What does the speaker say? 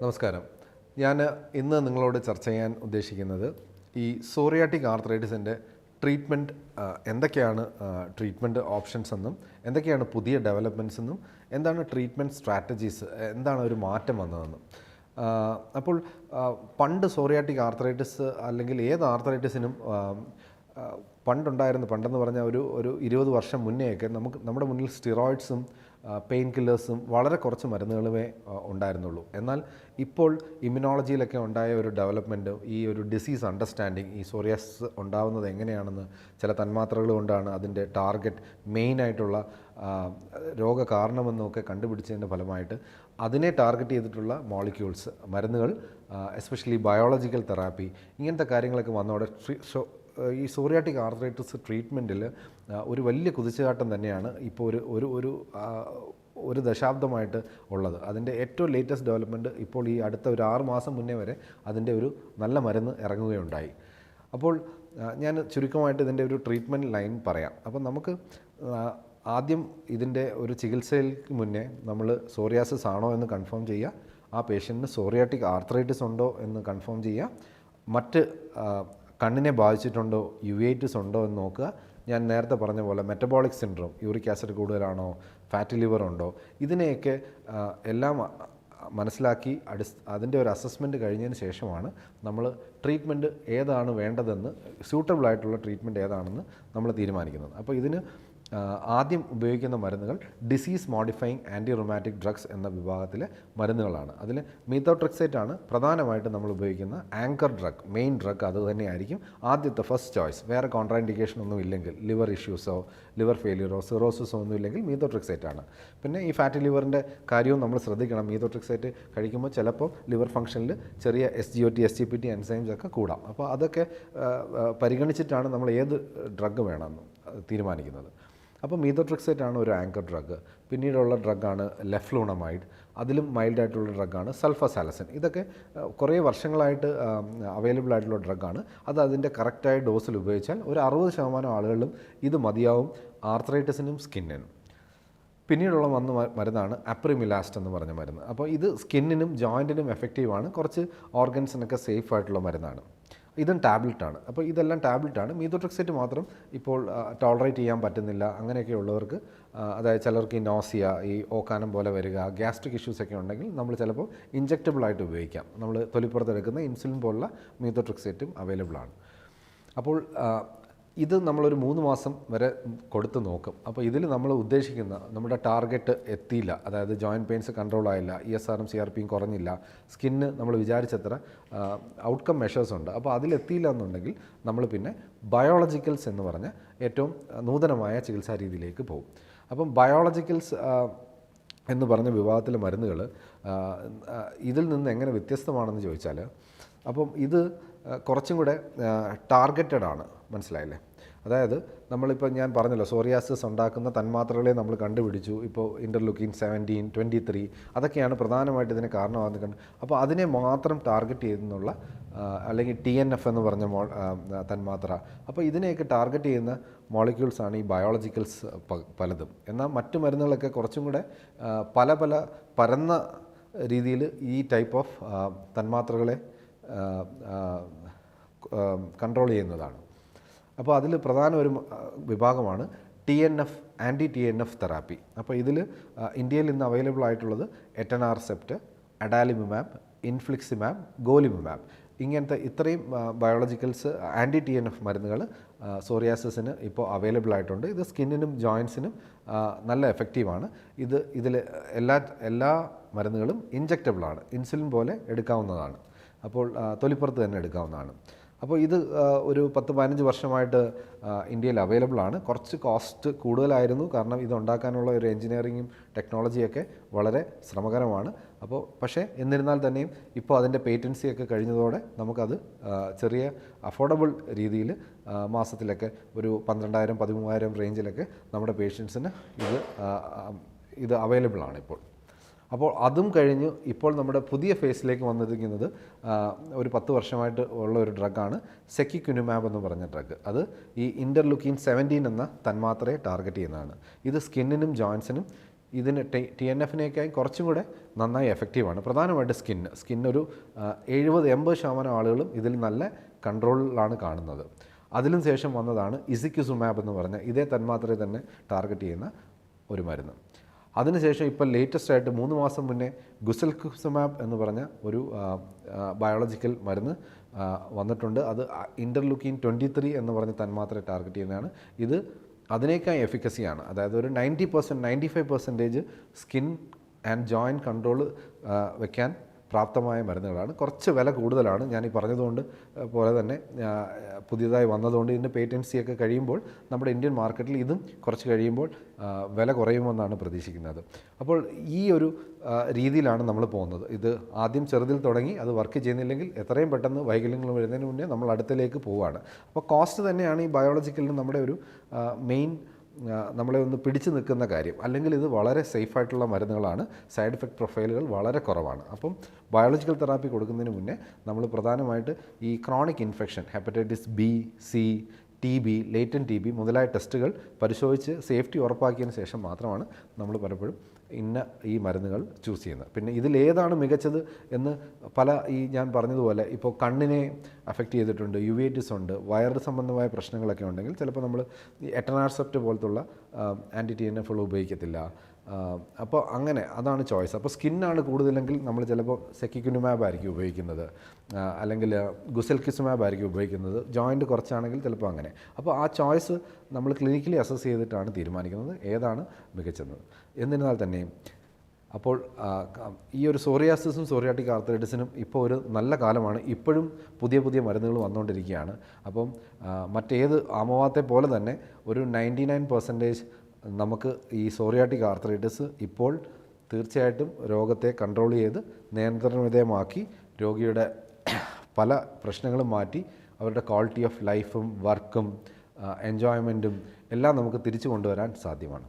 നമസ്കാരം. ഞാൻ ഇന്ന് നിങ്ങളോട് ചർച്ച ചെയ്യാൻ ഉദ്ദേശിക്കുന്നത് ഈ സോറിയാറ്റിക് ആർത്രൈറ്റിസിൻ്റെ ട്രീറ്റ്മെൻറ്റ് എന്തൊക്കെയാണ് ട്രീറ്റ്മെൻറ്റ് ഓപ്ഷൻസ് എന്നും എന്തൊക്കെയാണ് പുതിയ ഡെവലപ്മെൻറ്റ്സ് എന്നും എന്താണ് ട്രീറ്റ്മെൻറ്റ് സ്ട്രാറ്റജീസ്, എന്താണ് ഒരു മാറ്റം വന്നതെന്നും. അപ്പോൾ പണ്ട് സോറിയാറ്റിക് ആർത്രൈറ്റിസ് അല്ലെങ്കിൽ ഏത് ആർത്രൈറ്റിസിനും പണ്ടെന്ന് പറഞ്ഞാൽ ഒരു 20 വർഷം മുന്നേയൊക്കെ നമ്മുടെ മുന്നിൽ സ്റ്റിറോയിഡ്സും പെയിൻ കില്ലേഴ്സും വളരെ കുറച്ച് മരുന്നുകളുമേ ഉണ്ടായിരുന്നുള്ളൂ. എന്നാൽ ഇപ്പോൾ ഇമ്മ്യൂണോളജിയിലൊക്കെ ഉണ്ടായ ഒരു ഡെവലപ്മെൻറ്റ്, ഈ ഒരു ഡിസീസ് അണ്ടർസ്റ്റാൻഡിങ്, ഈ സോറിയാസിസ് ഉണ്ടാകുന്നത് എങ്ങനെയാണെന്ന്, ചില തന്മാത്രകൾ കൊണ്ടാണ് അതിൻ്റെ ടാർഗറ്റ് മെയിനായിട്ടുള്ള രോഗകാരണമെന്നൊക്കെ കണ്ടുപിടിച്ചതിൻ്റെ ഫലമായിട്ട് അതിനെ ടാർഗറ്റ് ചെയ്തിട്ടുള്ള മോളിക്യൂൾസ്, മരുന്നുകൾ, എസ്പെഷ്യലി ബയോളജിക്കൽ തെറാപ്പി, ഇങ്ങനത്തെ കാര്യങ്ങളൊക്കെ വന്നതോടെ ഈ സോറിയാറ്റിക് ആർത്രൈറ്റിസ് ട്രീറ്റ്മെൻറ്റിൽ ഒരു വലിയ കുതിച്ചുചാട്ടം തന്നെയാണ് ഇപ്പോൾ ഒരു ദശാബ്ദമായിട്ട് ഉള്ളത്. അതിൻ്റെ ഏറ്റവും ലേറ്റസ്റ്റ് ഡെവലപ്മെൻറ്റ് ഇപ്പോൾ ഈ അടുത്ത ഒരു 6 മാസം മുന്നേ വരെ അതിൻ്റെ ഒരു നല്ല മരുന്ന് ഇറങ്ങുകയുണ്ടായി. അപ്പോൾ ഞാൻ ചുരുക്കമായിട്ട് ഇതിൻ്റെ ഒരു ട്രീറ്റ്മെൻറ്റ് ലൈൻ പറയാം. അപ്പം നമുക്ക് ആദ്യം ഇതിൻ്റെ ഒരു ചികിത്സയ്ക്ക് മുന്നേ നമ്മൾ സോറിയാസിസ് ആണോ എന്ന് കൺഫേം ചെയ്യുക, ആ പേഷ്യൻറ്റിന് സോറിയാറ്റിക് ആർത്രൈറ്റിസ് ഉണ്ടോ എന്ന് കൺഫേം ചെയ്യുക, മറ്റ് കണ്ണിനെ ബാധിച്ചിട്ടുണ്ടോ, യുവേറ്റിസ് ഉണ്ടോ എന്ന് നോക്കുക. ഞാൻ നേരത്തെ പറഞ്ഞ പോലെ മെറ്റബോളിക് സിൻഡ്രോം, യൂറിക് ആസിഡ് കൂടുതലാണോ, ഫാറ്റി ലിവർ ഉണ്ടോ, ഇതിനെയൊക്കെ എല്ലാം മനസ്സിലാക്കി അതിൻ്റെ ഒരു അസസ്മെൻറ്റ് കഴിഞ്ഞതിന് ശേഷമാണ് നമ്മൾ ട്രീറ്റ്മെൻറ്റ് ഏതാണ് വേണ്ടതെന്ന്, സ്യൂട്ടബിളായിട്ടുള്ള ട്രീറ്റ്മെൻറ്റ് ഏതാണെന്ന് നമ്മൾ തീരുമാനിക്കുന്നത്. അപ്പോൾ ഇതിന് ആദ്യം ഉപയോഗിക്കുന്ന മരുന്നുകൾ disease modifying anti rheumatic drugs എന്ന വിഭാഗത്തിലെ മരുന്നുകളാണ്. അതിൽ മീത്തോട്രെക്സേറ്റ് ആണ് പ്രധാനമായിട്ട് നമ്മൾ ഉപയോഗിക്കുന്ന ആങ്കർ ഡ്രഗ്, മെയിൻ ഡ്രഗ് അത് തന്നെയായിരിക്കും ആദ്യത്തെ ഫസ്റ്റ് ചോയ്സ്. വേറെ കോൺട്രാഇൻഡിക്കേഷൻ ഒന്നും ഇല്ലെങ്കിൽ, ലിവർ ഇഷ്യൂസോ ലിവർ ഫെയിലിയറോ സിറോസിസോ ഒന്നും ഇല്ലെങ്കിൽ മീത്തോട്രെക്സേറ്റ് ആണ്. പിന്നെ ഈ ഫാറ്റി ലിവറിൻ്റെ കാര്യവും നമ്മൾ ശ്രദ്ധിക്കണം. മീത്തോട്രെക്സേറ്റ് കഴിക്കുമ്പോൾ ചിലപ്പോൾ ലിവർ ഫംഗ്ഷനിൽ ചെറിയ SGOT SGPT എൻസൈംസ് ഒക്കെ കൂടാം. അപ്പോൾ അതൊക്കെ പരിഗണിച്ചിട്ടാണ് നമ്മൾ ഏത് ഡ്രഗ് വേണമെന്ന് തീരുമാനിക്കുന്നത്. അപ്പോൾ മീത്തോട്രെക്സേറ്റ് ആണ് ഒരു ആങ്കർ ഡ്രഗ്. പിന്നീടുള്ള ഡ്രഗാണ് ലെഫ്ലൂണമൈഡ്, അതിലും മൈൽഡായിട്ടുള്ള ഡ്രഗാണ് സൾഫസാലസിൻ. ഇതൊക്കെ കുറേ വർഷങ്ങളായിട്ട് അവൈലബിൾ ആയിട്ടുള്ള ഡ്രഗാണ്. അത് അതിൻ്റെ കറക്റ്റായ ഡോസിൽ ഉപയോഗിച്ചാൽ ഒരു 60% ആളുകളിലും ഇത് മതിയാവും ആർത്രൈറ്റിസിനും സ്കിന്നിനും. പിന്നീടുള്ള മരുന്നാണ് അപ്രിമിലാസ്റ്റ് എന്ന് പറഞ്ഞ മരുന്ന്. അപ്പോൾ ഇത് സ്കിന്നിനും ജോയിൻറ്റിനും എഫക്റ്റീവാണ്, കുറച്ച് ഓർഗൻസിനൊക്കെ സേഫ് ആയിട്ടുള്ള മരുന്നാണ്. ഇതും ടാബ്ലറ്റാണ്. അപ്പോൾ ഇതെല്ലാം ടാബ്ലറ്റാണ്. മീത്തോട്രെക്സേറ്റ് മാത്രം ഇപ്പോൾ ടോളറേറ്റ് ചെയ്യാൻ പറ്റുന്നില്ല. അങ്ങനെയൊക്കെ ഉള്ളവർക്ക്, അതായത് ചിലർക്ക് ഈ നോസിയ, ഈ ഓക്കാനം പോലെ വരിക, ഗ്യാസ്ട്രിക് ഇഷ്യൂസൊക്കെ ഉണ്ടെങ്കിൽ നമ്മൾ ചിലപ്പോൾ ഇഞ്ചക്റ്റബിളായിട്ട് ഉപയോഗിക്കാം. നമ്മൾ തൊലിപ്പുറത്തെടുക്കുന്ന ഇൻസുലിൻ പോലുള്ള മീത്തോട്രെക്സേറ്റും അവൈലബിൾ ആണ്. അപ്പോൾ ഇത് നമ്മളൊരു 3 മാസം വരെ കൊടുത്ത് നോക്കും. അപ്പോൾ ഇതിൽ നമ്മൾ ഉദ്ദേശിക്കുന്ന നമ്മുടെ ടാർഗറ്റ് എത്തിയില്ല, അതായത് ജോയിൻറ്റ് പെയിൻസ് കൺട്രോൾ ആയില്ല, ESRും CRPയും കുറഞ്ഞില്ല, സ്കിന്ന് നമ്മൾ വിചാരിച്ചത്ര ഔട്ട്കം മെഷേഴ്സ് ഉണ്ട്, അപ്പോൾ അതിലെത്തിയില്ല എന്നുണ്ടെങ്കിൽ നമ്മൾ പിന്നെ ബയോളജിക്കൽസ് എന്ന് പറഞ്ഞ ഏറ്റവും നൂതനമായ ചികിത്സാ രീതിയിലേക്ക് പോകും. അപ്പം ബയോളജിക്കൽസ് എന്ന് പറഞ്ഞ വിഭാഗത്തിലെ മരുന്നുകൾ ഇതിൽ നിന്ന് എങ്ങനെ വ്യത്യസ്തമാണെന്ന് ചോദിച്ചാൽ, അപ്പം ഇത് കുറച്ചും കൂടെ ടാർഗറ്റഡ് ആണ്. മനസ്സിലായില്ലേ? അതായത് നമ്മളിപ്പോൾ ഞാൻ പറഞ്ഞല്ലോ, സോറിയാസിസ് ഉണ്ടാക്കുന്ന തന്മാത്രകളെ നമ്മൾ കണ്ടുപിടിച്ചു. ഇപ്പോൾ ഇൻ്റർലൂക്കിൻ 17, 23 അതൊക്കെയാണ് പ്രധാനമായിട്ട് ഇതിന് കാരണമാകുന്നത്. അപ്പോൾ അതിനെ മാത്രം ടാർഗറ്റ് ചെയ്യുന്നുള്ള, അല്ലെങ്കിൽ TNF എന്ന് പറഞ്ഞ തന്മാത്ര, അപ്പോൾ ഇതിനെയൊക്കെ ടാർഗറ്റ് ചെയ്യുന്ന മോളിക്യൂൾസാണ് ഈ ബയോളജിക്കൽസ് പലതും. എന്നാൽ മറ്റു മരുന്നുകളൊക്കെ കുറച്ചും കൂടെ പല പരന്ന രീതിയിൽ ഈ ടൈപ്പ് ഓഫ് തന്മാത്രകളെ കൺട്രോൾ ചെയ്യുന്നതാണ്. അപ്പോൾ അതിൽ പ്രധാന ഒരു വിഭാഗമാണ് TNF, ആൻറ്റി TNF തെറാപ്പി. അപ്പോൾ ഇതിൽ ഇന്ത്യയിൽ ഇന്ന് അവൈലബിൾ ആയിട്ടുള്ളത് എറ്റനാർസെപ്റ്റ്, അഡാലിമിമാബ്, ഇൻഫ്ലിക്സിമാബ്, ഗോലിമിമാബ്, ഇങ്ങനത്തെ ഇത്രയും ബയോളജിക്കൽസ് ആൻറ്റി TNF മരുന്നുകൾ സോറിയാസിസിന് ഇപ്പോൾ അവൈലബിൾ ആയിട്ടുണ്ട്. ഇത് സ്കിന്നിനും ജോയിൻസിനും നല്ല എഫക്റ്റീവാണ്. ഇതിൽ എല്ലാ മരുന്നുകളും ഇഞ്ചക്റ്റബിളാണ്, ഇൻസുലിൻ പോലെ എടുക്കാവുന്നതാണ്. അപ്പോൾ തൊലിപ്പുറത്ത് തന്നെ എടുക്കാവുന്നതാണ്. അപ്പോൾ ഇത് ഒരു 10-15 വർഷമായിട്ട് ഇന്ത്യയിൽ അവൈലബിൾ ആണ്. കുറച്ച് കോസ്റ്റ് കൂടുതലായിരുന്നു, കാരണം ഇതുണ്ടാക്കാനുള്ള ഒരു എൻജിനീയറിങ്ങും ടെക്നോളജിയൊക്കെ വളരെ ശ്രമകരമാണ്. പക്ഷേ എന്നിരുന്നാൽ തന്നെയും ഇപ്പോൾ അതിൻ്റെ പേറ്റൻസിയൊക്കെ കഴിഞ്ഞതോടെ നമുക്കത് ചെറിയ അഫോർഡബിൾ രീതിയിൽ മാസത്തിലൊക്കെ ഒരു 12,000-13,000 റേഞ്ചിലൊക്കെ നമ്മുടെ പേഷ്യൻസിന് ഇത് അവൈലബിൾ ആണ് ഇപ്പോൾ. അപ്പോൾ അതും കഴിഞ്ഞ് ഇപ്പോൾ നമ്മുടെ പുതിയ ഫേസിലേക്ക് വന്നിരിക്കുന്നത് ഒരു 10 വർഷമായിട്ട് ഉള്ള ഒരു ഡ്രഗാണ് സെക്കിക്കുനുമാബ് എന്ന് പറഞ്ഞ ഡ്രഗ്. അത് ഈ ഇൻ്റർലൂക്കിൻ 17 എന്ന തന്മാത്രയെ ടാർഗറ്റ് ചെയ്യുന്നതാണ്. ഇത് സ്കിന്നിനും ജോയിൻസിനും ഇതിന് TNF-നേക്കായി കുറച്ചും കൂടെ നന്നായി എഫക്റ്റീവാണ്. പ്രധാനമായിട്ട് സ്കിൻ ഒരു 70-80% ആളുകളും ഇതിൽ നല്ല കൺട്രോളിലാണ് കാണുന്നത്. അതിലും ശേഷം വന്നതാണ് ഇസിക്യുസുമാബ് എന്ന് പറഞ്ഞ ഇതേ തന്മാത്രയെ തന്നെ ടാർഗറ്റ് ചെയ്യുന്ന ഒരു മരുന്ന്. അതിനുശേഷം ഇപ്പോൾ ലേറ്റസ്റ്റ് ആയിട്ട് 3 മാസം മുന്നേ ഗുസൽക്കുസുമാബ് എന്ന് പറഞ്ഞ ഒരു ബയോളജിക്കൽ മരുന്ന് വന്നിട്ടുണ്ട്. അത് ഇൻ്റർലൂക്കിൻ 23 എന്ന് പറഞ്ഞ തന്മാത്രയെ ടാർഗറ്റ് ചെയ്യുന്നതാണ്. ഇത് അതിനേക്കാൾ എഫിക്കസിയാണ്. അതായത് ഒരു 90-95% സ്കിൻ ആൻഡ് ജോയിൻറ്റ് കൺട്രോൾ വയ്ക്കാൻ പ്രാപ്തമായ മരുന്നുകളാണ്. കുറച്ച് വില കൂടുതലാണ്. ഞാൻ ഈ പറഞ്ഞതുകൊണ്ട് പോലെ തന്നെ പുതിയതായി വന്നതുകൊണ്ട് ഇതിൻ്റെ പേറ്റൻസിയൊക്കെ കഴിയുമ്പോൾ നമ്മുടെ ഇന്ത്യൻ മാർക്കറ്റിൽ ഇതും കുറച്ച് കഴിയുമ്പോൾ വില കുറയുമെന്നാണ് പ്രതീക്ഷിക്കുന്നത്. അപ്പോൾ ഈ ഒരു രീതിയിലാണ് നമ്മൾ പോകുന്നത്. ഇത് ആദ്യം ചെറുതിൽ തുടങ്ങി അത് വർക്ക് ചെയ്യുന്നില്ലെങ്കിൽ എത്രയും പെട്ടെന്ന് വൈകല്യങ്ങൾ വരുന്നതിന് മുന്നേ നമ്മൾ അടുത്തേക്ക് പോവുകയാണ്. അപ്പോൾ കോസ്റ്റ് തന്നെയാണ് ഈ ബയോളജിക്കലിന് നമ്മുടെ ഒരു മെയിൻ നമ്മളെ ഒന്ന് പിടിച്ചു നിൽക്കുന്ന കാര്യം. അല്ലെങ്കിൽ ഇത് വളരെ സേഫായിട്ടുള്ള മരുന്നുകളാണ്. സൈഡ് എഫക്റ്റ് പ്രൊഫൈലുകൾ വളരെ കുറവാണ്. അപ്പം ബയോളജിക്കൽ തെറാപ്പി കൊടുക്കുന്നതിന് മുന്നേ നമ്മൾ പ്രധാനമായിട്ട് ഈ chronic infection, hepatitis B, C, TB, latent TB മുതലായ ടെസ്റ്റുകൾ പരിശോധിച്ച് സേഫ്റ്റി ഉറപ്പാക്കിയതിന് ശേഷം മാത്രമാണ് നമ്മൾ പലപ്പോഴും ഈ മരുന്നുകൾ ചൂസ് ചെയ്യുന്നത്. പിന്നെ ഇതിലേതാണ് മികച്ചത് എന്ന് ഞാൻ പറഞ്ഞതുപോലെ ഇപ്പോൾ കണ്ണിനെ അഫക്റ്റ് ചെയ്തിട്ടുണ്ട്, യുവേറ്റിസ് ഉണ്ട്, വയറ് സംബന്ധമായ പ്രശ്നങ്ങളൊക്കെ ഉണ്ടെങ്കിൽ ചിലപ്പോൾ നമ്മൾ ഈ എറ്റനാർസെപ്റ്റ് പോലത്തുള്ള TNF ഉപയോഗിക്കത്തില്ല. അപ്പോൾ അങ്ങനെ അതാണ് ചോയ്സ്. അപ്പോൾ സ്കിന്നാണ് കൂടുതലെങ്കിൽ നമ്മൾ ചിലപ്പോൾ സെക്കിക്കുനുമാബ് ആയിരിക്കും ഉപയോഗിക്കുന്നത്, അല്ലെങ്കിൽ ഗുസൽക്കിസുമാബ് ആയിരിക്കും ഉപയോഗിക്കുന്നത്. ജോയിൻറ്റ് കുറച്ചാണെങ്കിൽ ചിലപ്പോൾ അങ്ങനെ. അപ്പോൾ ആ ചോയ്സ് നമ്മൾ ക്ലിനിക്കലി അസസ് ചെയ്തിട്ടാണ് തീരുമാനിക്കുന്നത് ഏതാണ് മികച്ചത്. എന്നിരുന്നാൽ തന്നെയും അപ്പോൾ ഈ ഒരു സോറിയാസിസും സോറിയാറ്റിക് ആർത്രൈറ്റിസിനും ഇപ്പോൾ ഒരു നല്ല കാലമാണ്. ഇപ്പോഴും പുതിയ മരുന്നുകൾ വന്നുകൊണ്ടിരിക്കുകയാണ്. അപ്പം മറ്റേത് ആമവാത്തെ പോലെ തന്നെ ഒരു 99% നമുക്ക് ഈ സോറിയാറ്റിക് ആർത്രൈറ്റിസ് ഇപ്പോൾ തീർച്ചയായിട്ടും രോഗത്തെ കൺട്രോൾ ചെയ്ത് നിയന്ത്രണവിധേയമാക്കി രോഗിയുടെ പല പ്രശ്നങ്ങളും മാറ്റി അവരുടെ ക്വാളിറ്റി ഓഫ് ലൈഫും വർക്കും എൻജോയ്മെൻറ്റും എല്ലാം നമുക്ക് തിരിച്ചു കൊണ്ടുവരാൻ സാധ്യമാണ്.